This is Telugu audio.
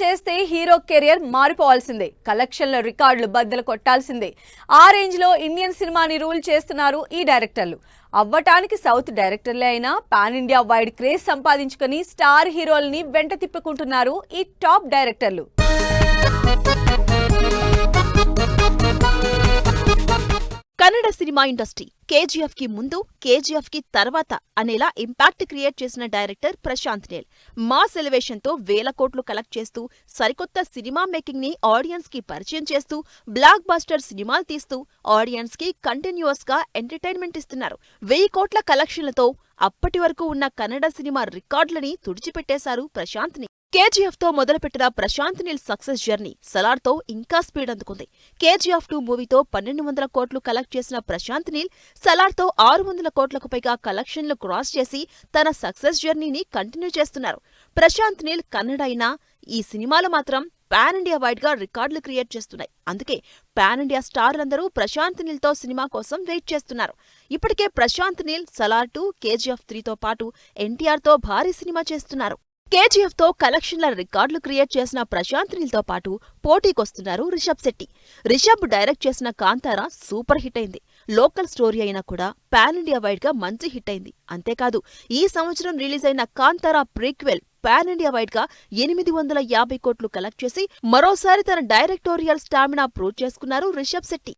చేస్తే హీరో కెరియర్ మారిపోవాల్సిందే. కలెక్షన్ల రికార్డులు బద్దలు కొట్టాల్సిందే. ఆ రేంజ్ లో ఇండియన్ సినిమాని రూల్ చేస్తున్నారు ఈ డైరెక్టర్లు. అవ్వటానికి సౌత్ డైరెక్టర్లే అయినా పాన్ ఇండియా వైడ్ క్రేజ్ సంపాదించుకుని స్టార్ హీరోల్ని వెంట తిప్పుకుంటున్నారు ఈ టాప్ డైరెక్టర్లు. కన్నడ సినిమా ఇండస్ట్రీ కేజీఎఫ్ కి ముందు, కేజీఎఫ్ కి తర్వాత అనేలా ఇంపాక్ట్ క్రియేట్ చేసిన director Prashanth Neel. Mass elevation తో వేల కోట్లు కలెక్ట్ చేస్తూ, సరికొత్త సినిమా మేకింగ్ ని ఆడియన్స్ కి పరిచయం చేస్తూ, బ్లాక్ బస్టర్ సినిమాలు తీస్తూ ఆడియన్స్ కి కంటిన్యూస్ గా ఎంటర్టైన్మెంట్ ఇస్తున్నారు. 1000 కోట్ల కలెక్షన్లతో అప్పటి వరకు ఉన్న కన్నడ సినిమా రికార్డులని తుడిచిపెట్టేశారు ప్రశాంత్ నీల్. కేజీఎఫ్ తో మొదలుపెట్టిన ప్రశాంత్ నీల్ సక్సెస్ జర్నీ సలార్ తో ఇంకా స్పీడ్ అందుకుంది. కేజీఎఫ్ 2 మూవీతో 1200 కోట్లు కలెక్ట్ చేసిన ప్రశాంత్ నీల్ సలార్ తో 600 కోట్లకు పైగా కలెక్షన్లు క్రాస్ చేసి తన సక్సెస్ జర్నీని కంటిన్యూ చేస్తున్నారు. ప్రశాంత్ నీల్ కన్నడ అయినా ఈ సినిమాలు మాత్రం పాన్ ఇండియా వైడ్ గా రికార్డులు క్రియేట్ చేస్తున్నాయి. అందుకే పాన్ ఇండియా స్టార్లందరూ ప్రశాంత్ నీల్ తో సినిమా కోసం వెయిట్ చేస్తున్నారు. ఇప్పటికే ప్రశాంత్ నీల్ సలార్ 2, కేజీఎఫ్ 3తో పాటు ఎన్టీఆర్ తో భారీ సినిమా చేస్తున్నారు. కేజీఎఫ్ తో కలెక్షన్ల రికార్డులు క్రియేట్ చేసిన ప్రశాంత్ నీల్ తో పాటు పోటీకొస్తున్నారు రిషబ్ శెట్టి. రిషబ్ డైరెక్ట్ చేసిన కాంతారా సూపర్ హిట్ అయింది. లోకల్ స్టోరీ అయినా కూడా పాన్ ఇండియా వైడ్ గా మంచి హిట్ అయింది. అంతేకాదు ఈ సంవత్సరం రిలీజ్ అయిన Kantara prequel pan India wide గా 850 కోట్లు కలెక్ట్ చేసి మరోసారి తన డైరెక్టోరియల్ స్టామినా ప్రూవ్ చేసుకున్నారు రిషబ్ శెట్టి.